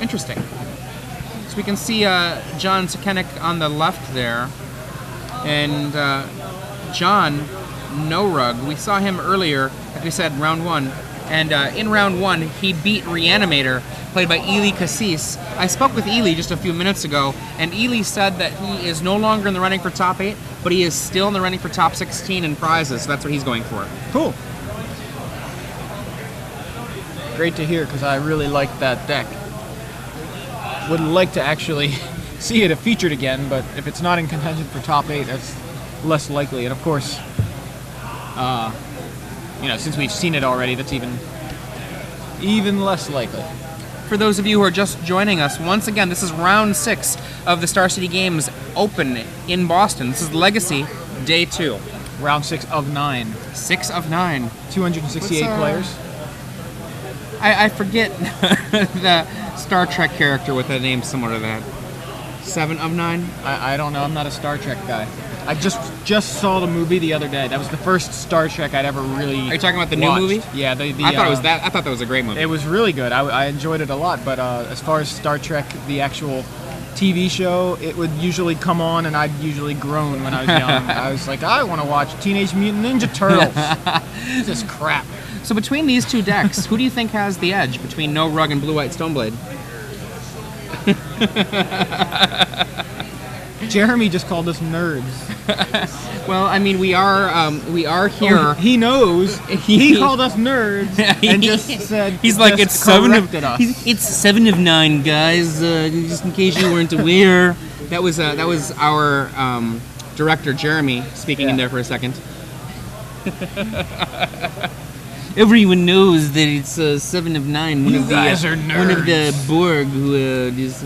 Interesting. So we can see John Sukenik on the left there, and John No Rug. We saw him earlier, like we said, round 1, and in round 1 he beat Reanimator, played by Ely Cassis. I spoke with Ely just a few minutes ago, and Ely said that he is no longer in the running for top 8, but he is still in the running for top 16 in prizes, so that's what he's going for. Cool. Great to hear, because I really like that deck. Would like to actually see it featured again, but if it's not in contention for top 8, that's less likely. And of course, since we've seen it already, that's even less likely. For those of you who are just joining us, once again, this is round 6 of the Star City Games Open in Boston. This is Legacy, day 2. Round 6 of 9. 6 of 9. 268 players. I forget the Star Trek character with a name similar to that. 7 of 9? I don't know. I'm not a Star Trek guy. I just saw the movie the other day. That was the first Star Trek I'd ever really Are you talking about the watched. new movie? Yeah, I thought it was that. I thought that was a great movie. It was really good. I enjoyed it a lot. But as far as Star Trek, the actual TV show, it would usually come on, and I'd usually groan when I was young. I was like, I want to watch Teenage Mutant Ninja Turtles. This is crap. So between these two decks, who do you think has the edge between No Rug and Blue White Stoneblade? Jeremy just called us nerds. Well, I mean, we are here. Oh, he knows. He called us nerds and just said he's like it's 7 of it's 7 of 9, guys. Just in case you weren't aware, that was our director Jeremy speaking in there for a second. Everyone knows that it's 7 of 9. One of the Borg who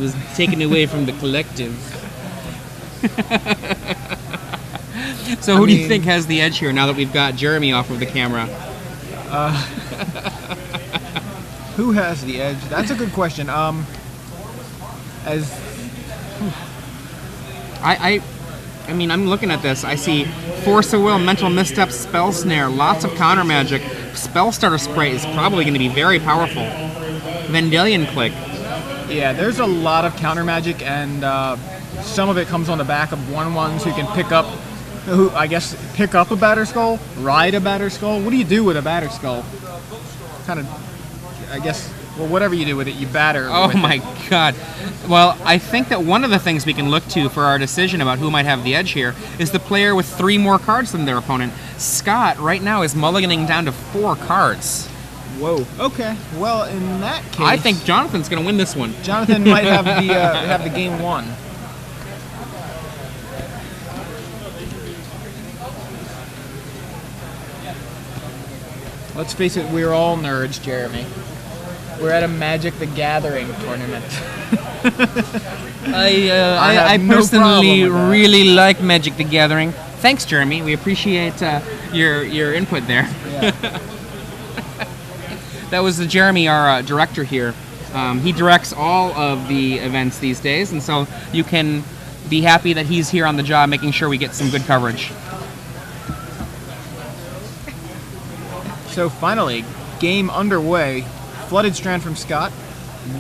was taken away from the collective. So who do you think has the edge here now that we've got Jeremy off of the camera? Who has the edge? That's a good question. I mean, I'm looking at this. I see Force of Will, Mental Misstep, Spell Snare, lots of counter magic. Spell Starter Spray is probably going to be very powerful. Vendilion Click. Yeah, there's a lot of counter magic, and some of it comes on the back of 1/1s who can pick up a Batter Skull, ride a Batter Skull. What do you do with a Batter Skull? Whatever you do with it, you batter. Oh my God. Well, I think that one of the things we can look to for our decision about who might have the edge here is the player with 3 more cards than their opponent. Scott right now is mulliganing down to 4 cards. Whoa. Okay. Well, in that case, I think Jonathan's going to win this one. Jonathan might have the game won. Let's face it, we're all nerds, Jeremy. We're at a Magic the Gathering tournament. I personally really like Magic the Gathering. Thanks, Jeremy. We appreciate your input there. Yeah. That was Jeremy, our director here. He directs all of the events these days, and so you can be happy that he's here on the job making sure we get some good coverage. So finally, game underway. Flooded Strand from Scott.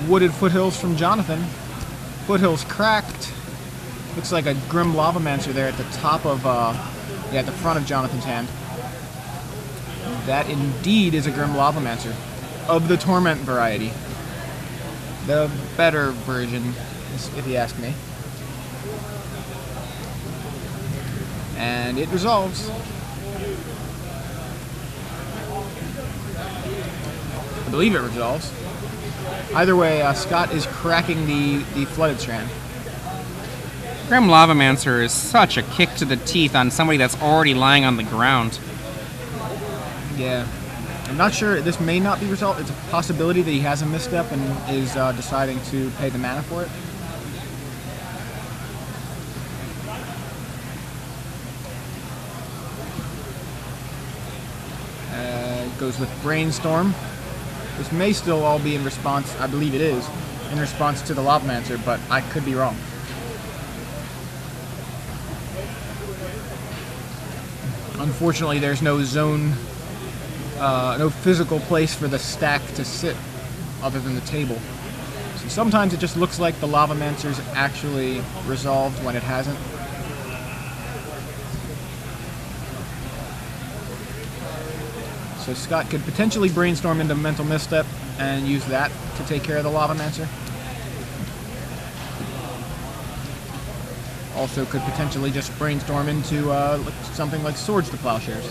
Wooded Foothills from Jonathan. Foothills cracked. Looks like a Grim Lavamancer there at the top of, at the front of Jonathan's hand. That indeed is a Grim Lavamancer. Of the Torment variety. The better version, if you ask me. And it resolves. I believe it resolves. Either way, Scott is cracking the Flooded Strand. Grim Lavamancer is such a kick to the teeth on somebody that's already lying on the ground. Yeah. I'm not sure. This may not be resolved. It's a possibility that he has a misstep and is deciding to pay the mana for it. Goes with Brainstorm. This may still all be in response, I believe it is, in response to the Lavamancer, but I could be wrong. Unfortunately, there's no zone, no physical place for the stack to sit other than the table. So sometimes it just looks like the Lavamancer's actually resolved when it hasn't. So Scott could potentially brainstorm into Mental Misstep and use that to take care of the Lavamancer. Also could potentially just brainstorm into something like Swords to Plowshares.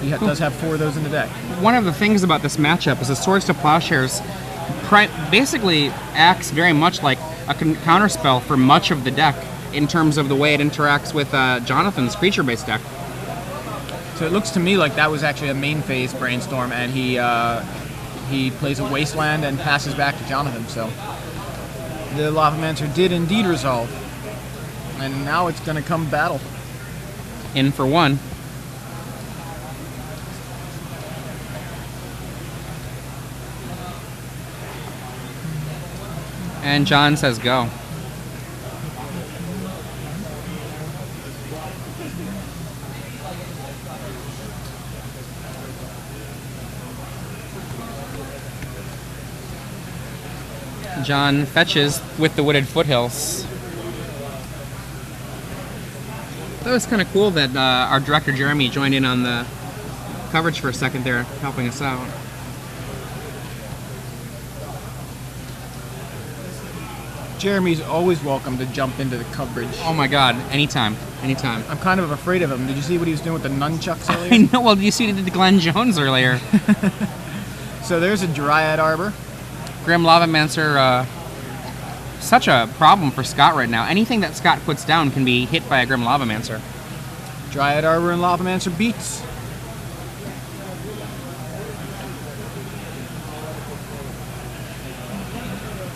He does have 4 of those in the deck. One of the things about this matchup is the Swords to Plowshares basically acts very much like a counterspell for much of the deck in terms of the way it interacts with Jonathan's creature-based deck. So it looks to me like that was actually a main phase brainstorm, and he plays a Wasteland and passes back to Jonathan. So the Lavamancer did indeed resolve, and now it's going to come battle. In for 1. And John says go. John fetches with the Wooded Foothills. That was kind of cool that our director Jeremy joined in on the coverage for a second there, helping us out. Jeremy's always welcome to jump into the coverage. Oh my god, anytime, anytime. I'm kind of afraid of him. Did you see what he was doing with the nunchucks earlier? I know, well, you see what he did to Glenn Jones earlier. So there's a Dryad Arbor. Grim Lavamancer, such a problem for Scott right now. Anything that Scott puts down can be hit by a Grim Lavamancer. Dryad Arbor and Lavamancer beats.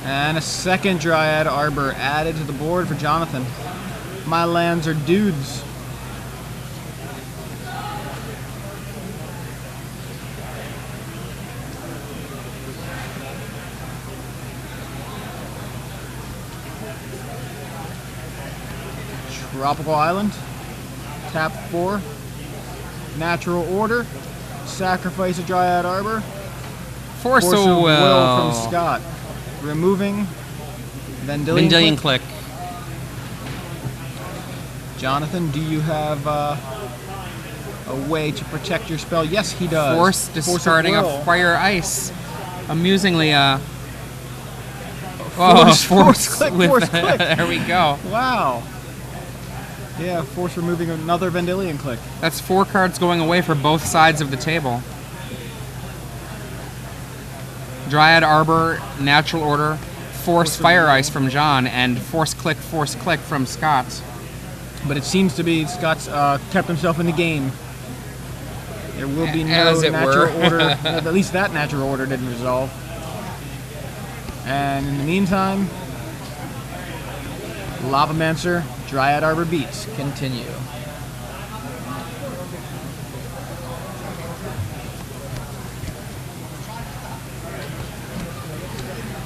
And a second Dryad Arbor added to the board for Jonathan. My lands are dudes. Tropical Island. Tap 4. Natural Order. Sacrifice a Dryad Arbor. Force of Will from Scott. Removing Vendilion Click. Jonathan, do you have a way to protect your spell? Yes, he does. Force discarding a Fire Ice. Amusingly, force click. There we go. Wow. Yeah, force removing another Vendilion Click. That's 4 cards going away for both sides of the table. Dryad Arbor, Natural Order, Force Fire Ice from John, and Force Click from Scott. But it seems to be Scott's kept himself in the game. There will be no Natural Order. At least that Natural Order didn't resolve. And in the meantime, Lavamancer, Dryad Arbor beats continue.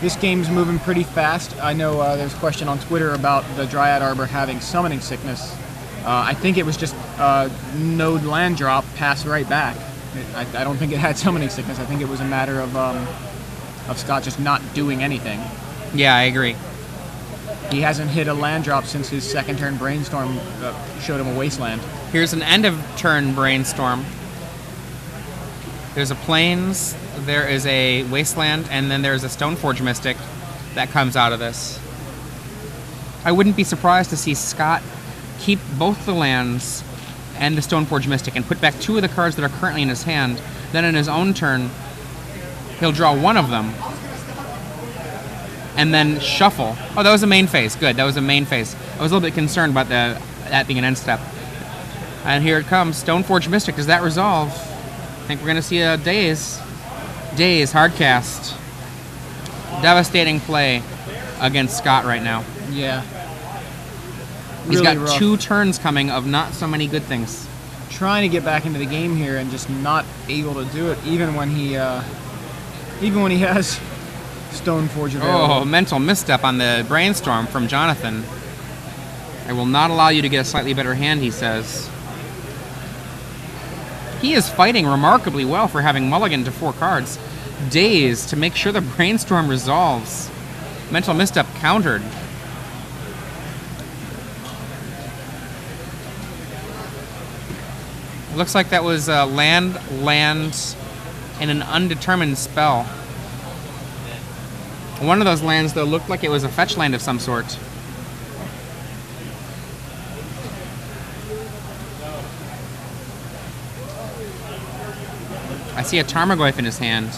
This game's moving pretty fast. I know there's a question on Twitter about the Dryad Arbor having summoning sickness. I think it was just node land drop, pass right back. I don't think it had summoning sickness. I think it was a matter of Scott just not doing anything. Yeah, I agree. He hasn't hit a land drop since his second turn Brainstorm showed him a Wasteland. Here's an end of turn Brainstorm. There's a Plains, there is a Wasteland, and then there's a Stoneforge Mystic that comes out of this. I wouldn't be surprised to see Scott keep both the lands and the Stoneforge Mystic and put back 2 of the cards that are currently in his hand. Then in his own turn, he'll draw 1 of them and then shuffle. Oh, that was a main phase. Good, that was a main phase. I was a little bit concerned about that being an end step. And here it comes, Stoneforge Mystic. Does that resolve? I think we're going to see a Daze. Daze, hardcast. Devastating play against Scott right now. Yeah. He's Really got rough. 2 turns coming of not so many good things. Trying to get back into the game here and just not able to do it, even when he has Stoneforge available. Oh, mental misstep on the Brainstorm from Jonathan. I will not allow you to get a slightly better hand, he says. He is fighting remarkably well for having mulligan to 4 cards. Daze to make sure the Brainstorm resolves. Mental Misstep countered. It looks like that was land, and an undetermined spell. One of those lands, though, looked like it was a fetch land of some sort. I see a Tarmogoyf in his hand.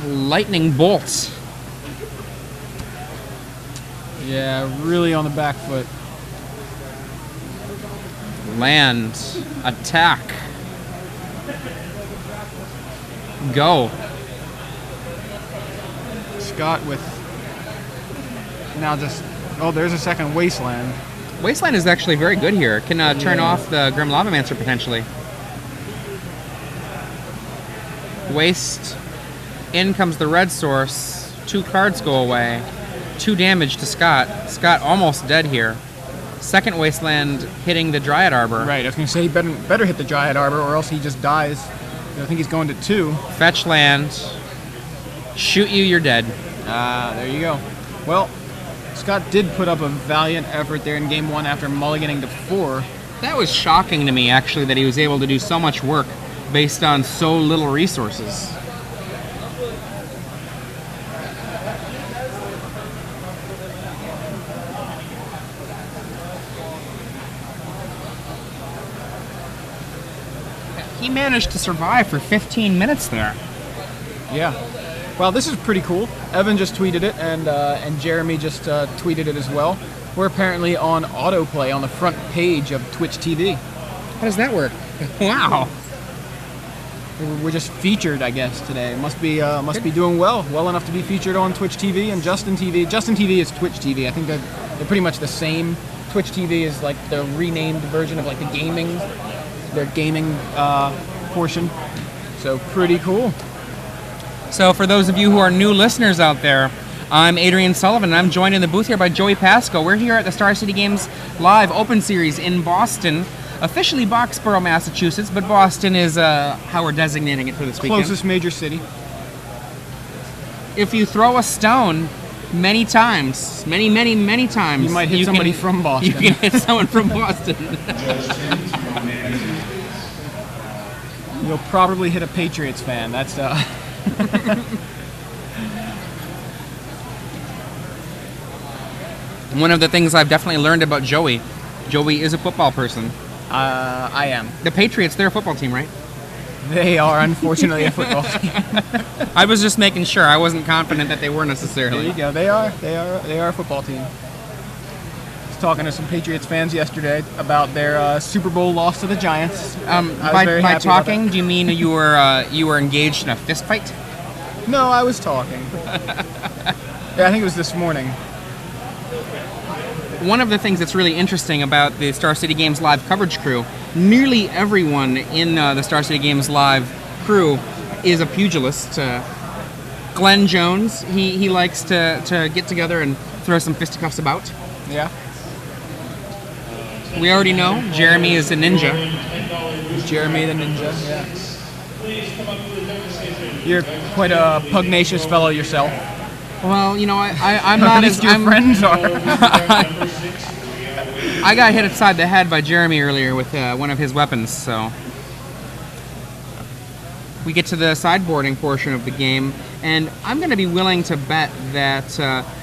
Lightning Bolt. Yeah, really on the back foot. Land. Attack. Go. Scott with now just... Oh, there's a second Wasteland. Wasteland is actually very good here. It can turn off the Grim Lavamancer potentially. Waste. In comes the red source. 2 cards go away. 2 damage to Scott. Scott almost dead here. Second Wasteland hitting the Dryad Arbor. Right, I was going to say he better hit the Dryad Arbor or else he just dies. I think he's going to 2. Fetch land. Shoot you, you're dead. Ah, there you go. Well, Scott did put up a valiant effort there in game 1 after mulliganing to 4. That was shocking to me, actually, that he was able to do so much work based on so little resources. He managed to survive for 15 minutes there. Yeah. Well, this is pretty cool. Evan just tweeted it, and Jeremy just tweeted it as well. We're apparently on autoplay on the front page of Twitch TV. How does that work? Wow. We're just featured, I guess, today. Must be doing well enough to be featured on Twitch TV and Justin TV. Justin TV is Twitch TV. I think they're pretty much the same. Twitch TV is like the renamed version of like the gaming, their gaming portion. So pretty cool. So for those of you who are new listeners out there, I'm Adrian Sullivan, and I'm joined in the booth here by Joey Pasco. We're here at the Star City Games Live Open Series in Boston, officially Boxborough, Massachusetts, but Boston is how we're designating it for this weekend. Closest major city. If you throw a stone many times, many times, you might hit somebody from Boston. You can hit someone from Boston. You'll probably hit a Patriots fan. That's One of the things I've definitely learned about Joey is a football person. I am. The Patriots, they're a football team, right? They are, unfortunately, a football team. I was just making sure. I wasn't confident that they were necessarily. There you go. They are a football team. I was talking to some Patriots fans yesterday about their Super Bowl loss to the Giants. By talking, do you mean you were engaged in a fist fight? No, I was talking. Yeah, I think it was this morning. One of the things that's really interesting about the Star City Games Live coverage crew, nearly everyone in the Star City Games Live crew is a pugilist. Glenn Jones, he likes to get together and throw some fisticuffs about. Yeah. We already know Jeremy is a ninja. Jeremy the ninja, yeah. You're quite a pugnacious fellow yourself. Well, you know, I'm not as your friends are. I got hit upside the head by Jeremy earlier with one of his weapons, so we get to the sideboarding portion of the game, and I'm going to be willing to bet that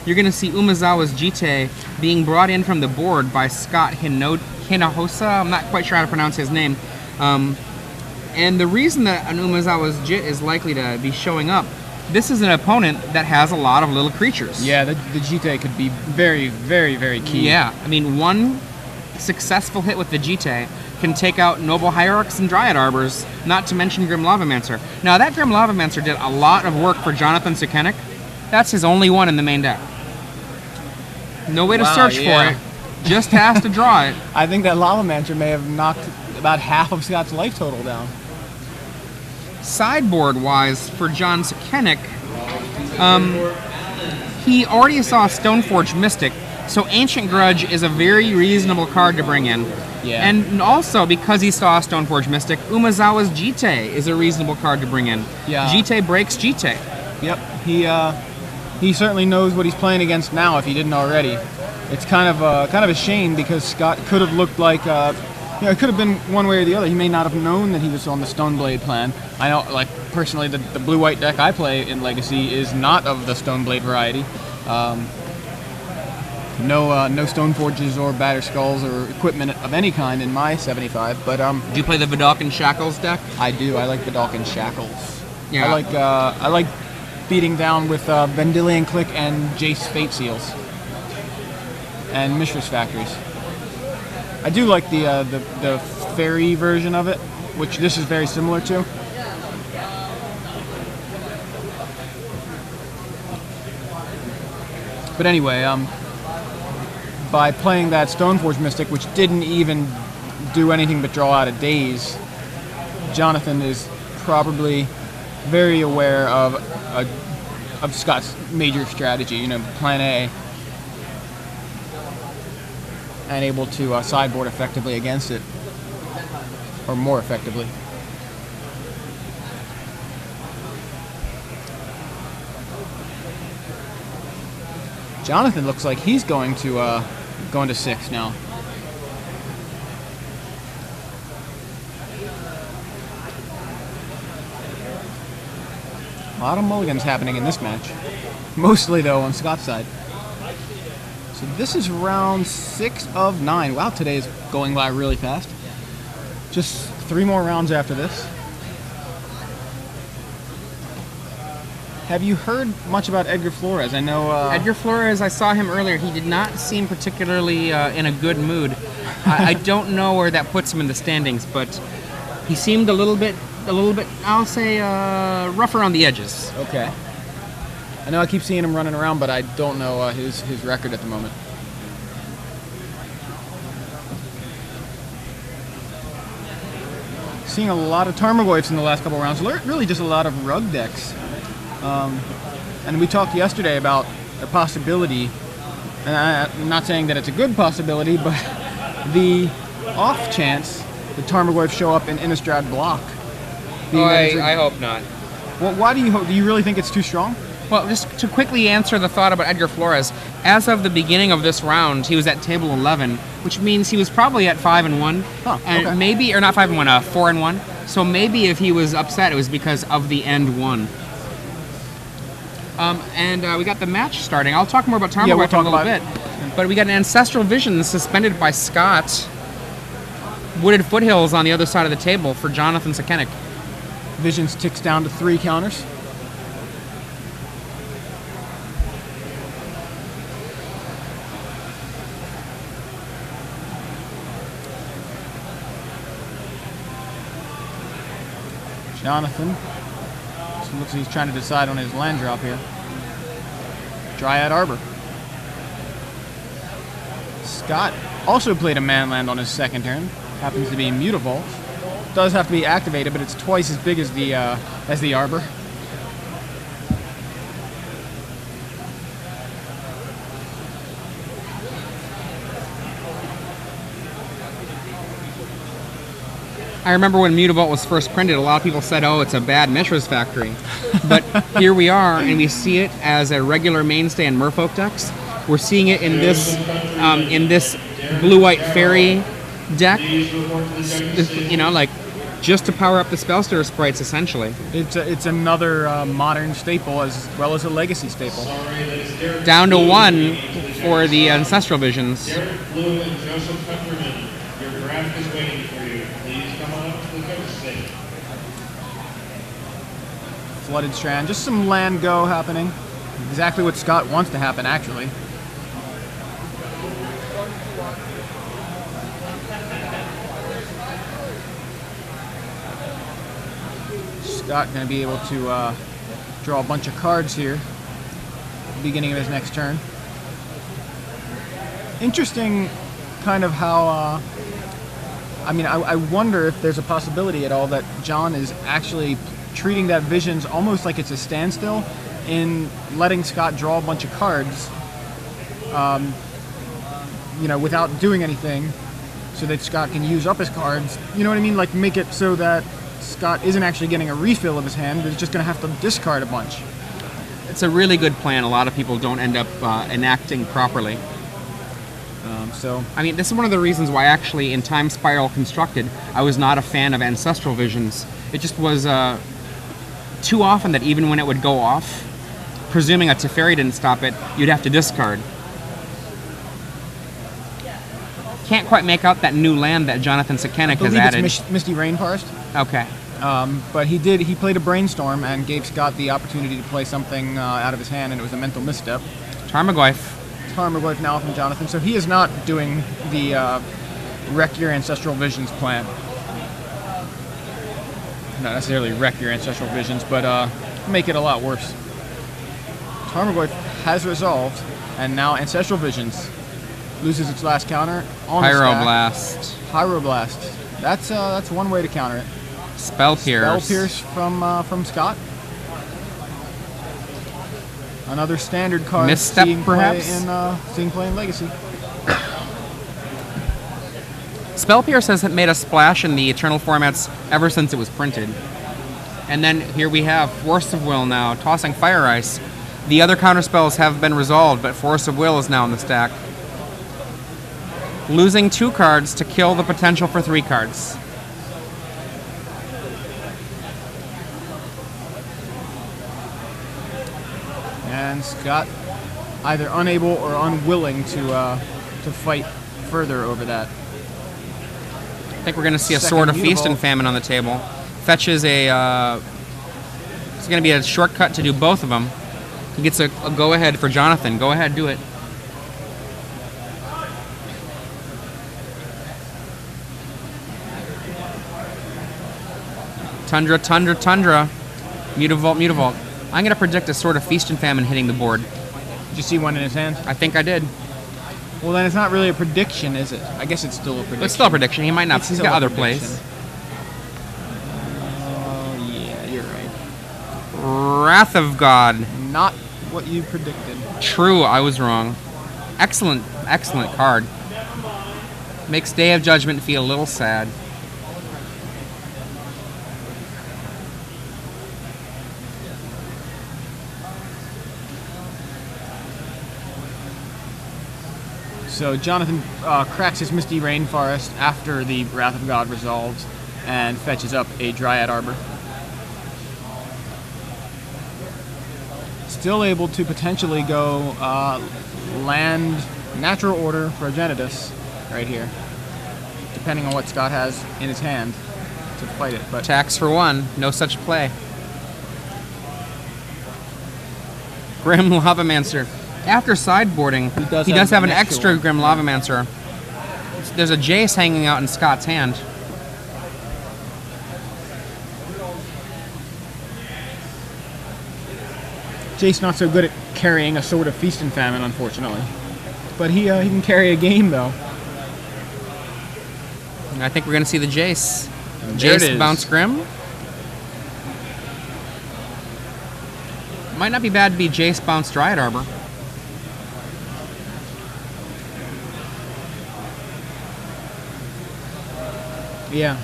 you're going to see Umezawa's Jite being brought in from the board by Scott Hinojosa. I'm not quite sure how to pronounce his name. And the reason that an Umezawa's Jit is likely to be showing up, this is an opponent that has a lot of little creatures. Yeah, the Jite could be very, very, very key. Yeah, I mean, one successful hit with the Jite can take out Noble Hierarchs and Dryad Arbors, not to mention Grim Lavamancer. Now, that Grim Lavamancer did a lot of work for Jonathan Sukenik. That's his only one in the main deck. No way to search for it. Just has to draw it. I think that Lavamancer may have knocked about half of Scott's life total down. Sideboard-wise, for John Sukenik, he already saw Stoneforge Mystic, So Ancient Grudge is a very reasonable card to bring in. Yeah. And also, because he saw Stoneforge Mystic, Umezawa's Jite is a reasonable card to bring in. Yeah. Jite breaks Jite. Yep. He certainly knows what he's playing against now if he didn't already. It's kind of a shame because Scott could have looked like it could have been one way or the other. He may not have known that he was on the Stoneblade plan. I know, like, personally, the blue-white deck I play in Legacy is not of the Stoneblade variety. No Stoneforges or Batter Skulls or equipment of any kind in my 75. But Do you play the Vidalcan Shackles deck? I do. I like Vidalcan Shackles. Yeah. I like beating down with Vendilion Click and Jace Fate Seals and Mishra's Factories. I do like the fairy version of it, which this is very similar to. But anyway, by playing that Stoneforge Mystic, which didn't even do anything but draw out a Daze, Jonathan is probably very aware of Scott's major strategy, Plan A, and able to sideboard effectively against it, or more effectively. Jonathan looks like he's going to 6 now. A lot of mulligans happening in this match. Mostly, though, on Scott's side. So this is round 6 of 9. Wow, today is going by really fast. Just 3 more rounds after this. Have you heard much about Edgar Flores? I know... Edgar Flores, I saw him earlier. He did not seem particularly in a good mood. I don't know where that puts him in the standings, but he seemed a little bit, I'll say, rough around the edges. Okay. I know I keep seeing him running around, but I don't know his record at the moment. Seeing a lot of Tarmogoyfs in the last couple rounds. Really just a lot of rug decks. And we talked yesterday about a possibility, and I'm not saying that it's a good possibility, but the off chance the Tarmogoyfs show up in Innistrad block. I hope not. Well, why do you hope? Do you really think it's too strong? Well, just to quickly answer the thought about Edgar Flores, as of the beginning of this round, he was at table 11, which means he was probably at 5-1, and okay. maybe, or not 5-1, 4-1. So maybe if he was upset, it was because of the end one. And we got the match starting. I'll talk more about Tarmogoyf in a little bit. But we got an Ancestral Vision suspended by Scott. Wooded Foothills on the other side of the table for Jonathan Sukenik. Visions ticks down to 3 counters. Jonathan. So looks like he's trying to decide on his land drop here. Dryad Arbor. Scott also played a man land on his second turn. Happens to be Mutavault. Does have to be activated, but it's twice as big as the Arbor. I remember when Mutavault was first printed, a lot of people said, oh, it's a bad Mishra's Factory. But here we are, and we see it as a regular mainstay in Merfolk decks. We're seeing it in this blue-white fairy deck, like just to power up the Spellstirrer sprites, essentially. It's another modern staple as well as a legacy staple. Down to 1 for the Ancestral Visions. Blue and Joseph Countryman, your draft is waiting for you. Please come on up to the coach stage. Flooded Strand, just some land go happening. Exactly what Scott wants to happen, actually. Scott going to be able to draw a bunch of cards here at the beginning of his next turn. Interesting kind of how, I wonder if there's a possibility at all that John is actually treating that Visions almost like it's a standstill in letting Scott draw a bunch of cards you know, without doing anything, so that Scott can use up his cards. You know what I mean? Like, make it so that Scott isn't actually getting a refill of his hand, but he's just going to have to discard a bunch. It's a really good plan. A lot of people don't end up enacting properly. I mean, this is one of the reasons why actually in Time Spiral Constructed, I was not a fan of Ancestral Visions. It just was too often that even when it would go off, presuming a Teferi didn't stop it, you'd have to discard. Can't quite make out that new land that Jonathan Sukenik has added. It's Misty Rainforest. Okay. But he played a Brainstorm and gave Scott the opportunity to play something out of his hand, and it was a mental misstep. Tarmogoyf. Tarmogoyf now from Jonathan, so he is not doing the Wreck Your Ancestral Visions plan. Not necessarily wreck your Ancestral Visions, but make it a lot worse. Tarmogoyf has resolved, and now Ancestral Visions loses its last counter on Pyroblast. the stack. Pyroblast. That's one way to counter it. Spell Pierce. Spell Pierce from Scott. Another standard card. Misstep, perhaps? Seeing play in Legacy. Spell Pierce hasn't made a splash in the Eternal formats ever since it was printed. And then here we have Force of Will now, tossing Fire Ice. The other counterspells have been resolved, but Force of Will is now in the stack. Losing 2 cards to kill the potential for 3 cards. And Scott either unable or unwilling to fight further over that. I think we're going to see a Sword of Feast and Famine on the table. Fetches a... it's going to be a shortcut to do both of them. He gets a go-ahead for Jonathan. Go ahead, do it. Tundra, Tundra, Tundra. Mutavault, Mutavault. I'm going to predict a Sword of Feast and Famine hitting the board. Did you see one in his hand? I think I did. Well, then it's not really a prediction, is it? I guess it's still a prediction. It's still a prediction. He might not. He's got other plays. Oh, yeah, you're right. Wrath of God. Not what you predicted. True, I was wrong. Excellent, excellent card. Makes Day of Judgment feel a little sad. So Jonathan cracks his Misty Rainforest after the Wrath of God resolves and fetches up a Dryad Arbor. Still able to potentially go land Natural Order Progenitus right here, depending on what Scott has in his hand to fight it. But tax for 1, no such play. Grim Lavamancer. After sideboarding, he does have an extra Grim Lavamancer. There's a Jace hanging out in Scott's hand. Jace not so good at carrying a Sword of Feast and Famine, unfortunately. But he can carry a game, though. And I think we're going to see the Jace. Jace bounce Grim. Might not be bad to be Jace bounce Dryad Arbor. Yeah.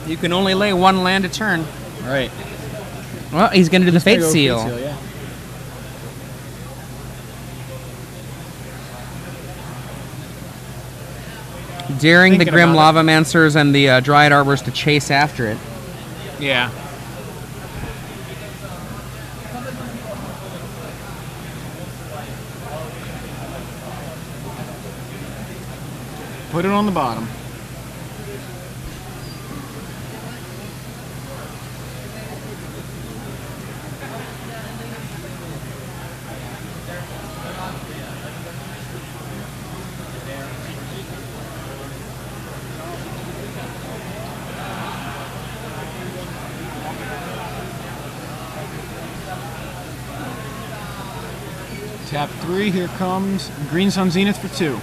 You can only lay 1 land a turn. Right. Well, he's going to do the Fate Seal. Yeah. Daring the Grim Lavamancers and the Dryad Arbors to chase after it. Yeah. Put it on the bottom. Tap 3, here comes Green Sun Zenith for 2.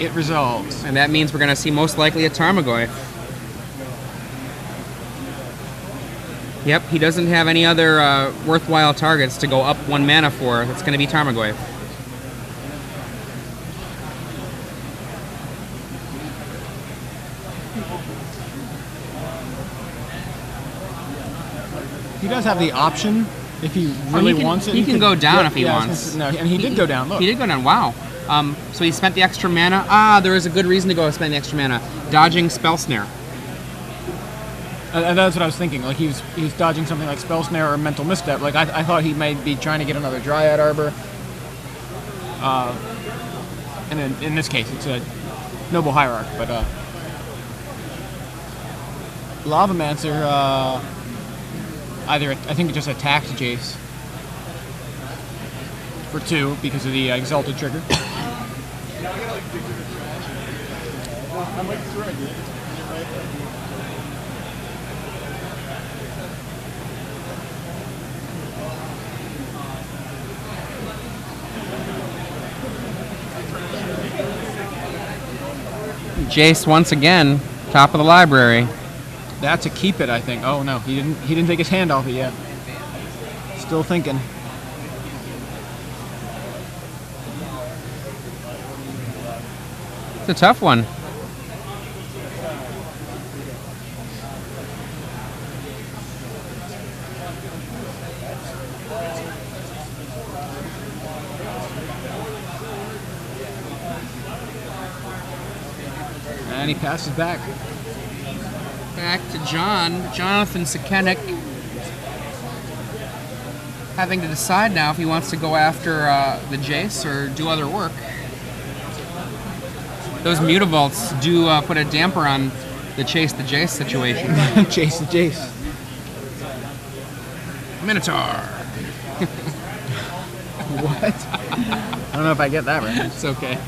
It resolves. And that means we're going to see most likely a Tarmogoyf. Yep, he doesn't have any other worthwhile targets to go up 1 mana for. That's going to be Tarmogoyf. He does have the option if he really wants it. He can go down if he wants. No, and he did go down. Look. He did go down. Wow. So he spent the extra mana. Ah, there is a good reason to go spend the extra mana. Dodging Spell Snare. And that's what I was thinking. Like he was dodging something like Spell Snare or Mental Misstep. Like I thought he might be trying to get another Dryad Arbor. And in this case, it's a Noble Hierarch. But Lavamancer either I think it just attacked Jace for 2 because of the Exalted trigger. Jace once again, top of the library. That's a keep it, I think. Oh no, he didn't take his hand off it yet. Still thinking. It's a tough one. And he passes back. Back to Jonathan Sukenik. Having to decide now if he wants to go after the Jace or do other work. Those Mutavaults do put a damper on the Chase the Jace situation. Chase the Jace. Minotaur. What? I don't know if I get that right. It's okay.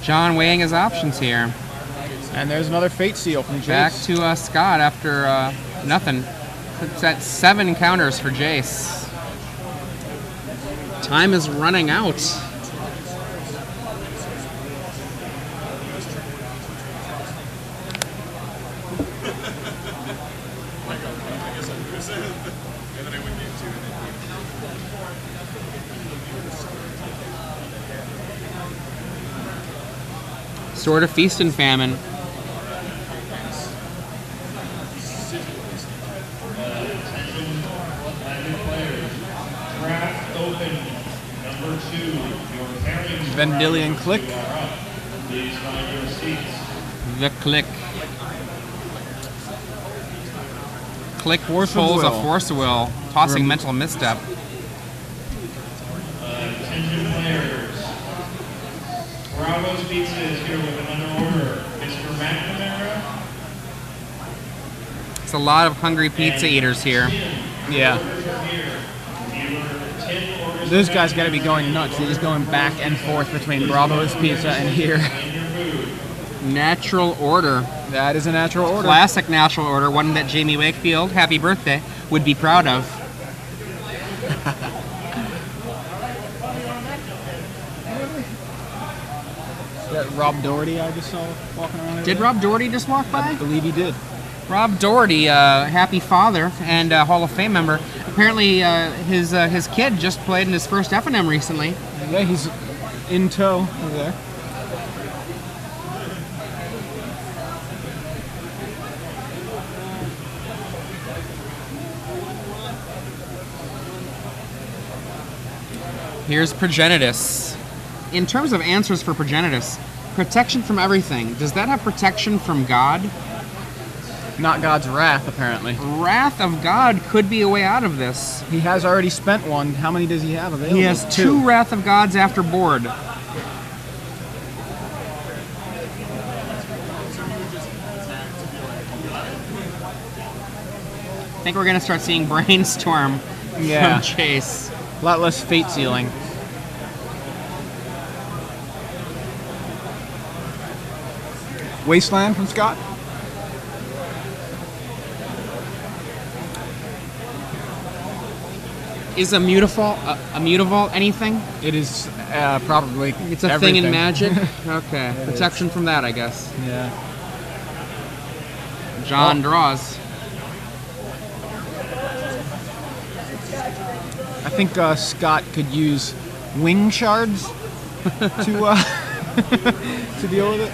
John weighing his options here. And there's another Fate Seal from Jace. Back to Scott after nothing. It's at 7 counters for Jace. Time is running out. Sort of feast and famine. Draft open. Number 2. Your pairing. Vendilion Click. Please find your seats. The Click. Click Force of pulls a Will. Force of Will, tossing Mental Misstep. Attention players. Bravo's Pizza is here with another order. Mr. McNamara. It's a lot of hungry pizza eaters here. Yeah. This guy's got to be going nuts. He's going back and forth between Bravo's Pizza and here. Natural Order. That is a natural order. Classic natural order, one that Jamie Wakefield, happy birthday, would be proud of. That Rob Doherty I just saw walking around over Did there? Rob Doherty just walk by? I believe he did. Rob Doherty, happy father and Hall of Fame member. Apparently, his kid just played in his first FNM recently. Yeah, he's in tow over there. Here's Progenitus. In terms of answers for Progenitus, protection from everything. Does that have protection from God? Not God's Wrath, apparently. Wrath of God could be a way out of this. He has already spent one. How many does he have available? He has 2 Wrath of Gods after board. I think we're going to start seeing Brainstorm Yeah. from Chase. A lot less Fate Sealing. Wasteland from Scott. Is a mutable anything? It is probably. It's a everything. thing in Magic? Okay. Protection from that, I guess. Yeah. John draws. I think Scott could use wing shards to to deal with it.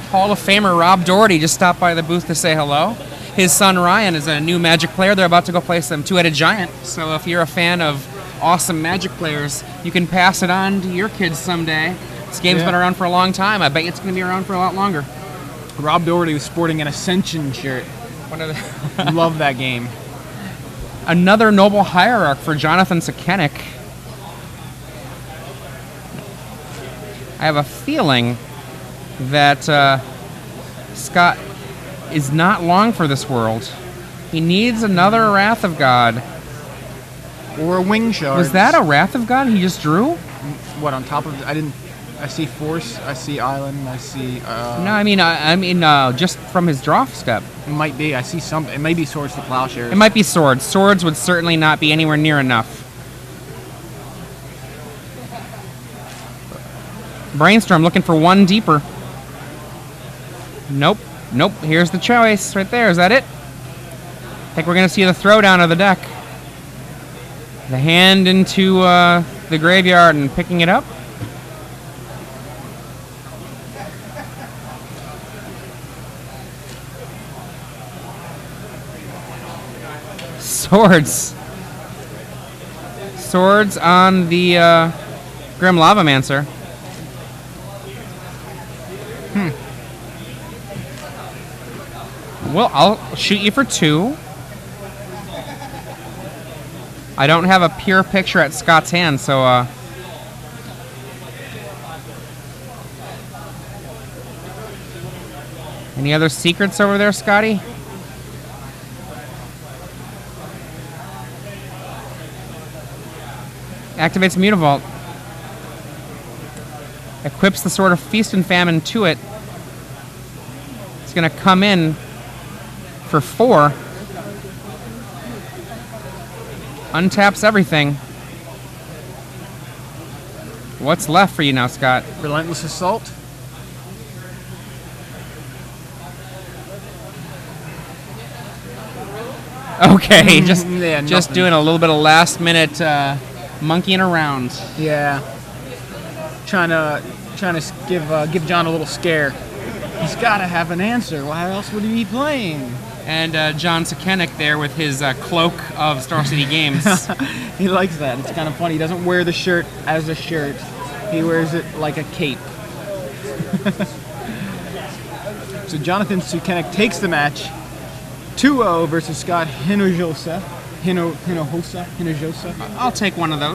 Hall of Famer Rob Doherty just stopped by the booth to say hello. His son Ryan is a new Magic player. They're about to go play some Two-Headed Giant. So if you're a fan of awesome Magic players, you can pass it on to your kids someday. This game's been around for a long time. I bet it's going to be around for a lot longer. Rob Doherty was sporting an Ascension shirt. One of the Love that game. Another Noble Hierarch for Jonathan Sukenik. I have a feeling that Scott is not long for this world. He needs another Wrath of God. Or a wing shard. Was that a Wrath of God he just drew? What, on top of... I see Force, I see Island, I see... No, I mean, just from his draw step. It might be, I see something. It may be Swords to Plowshares. It might be Swords. Swords would certainly not be anywhere near enough. Brainstorm looking for one deeper. Nope. Nope. Here's the choice right there. Is that it? I think we're going to see the throwdown of the deck. The hand into the graveyard and picking it up. Swords. Swords on the Grim Lavamancer. Well, I'll shoot you for 2. I don't have a pure picture at Scott's hand, so any other secrets over there, Scotty? Activates Mutavault. Equips the Sword of Feast and Famine to it. It's going to come in for 4. Untaps everything. What's left for you now, Scott? Relentless Assault. Okay, just nothing. doing a little bit of last minute monkeying around. Yeah. Trying to give John a little scare. He's got to have an answer. Why else would he be playing? And John Sukenik there with his cloak of Star City Games. He likes that. It's kind of funny. He doesn't wear the shirt as a shirt. He wears it like a cape. So Jonathan Sukenik takes the match 2-0 versus Scott Hinojosa. Hinojosa. I'll take one of those.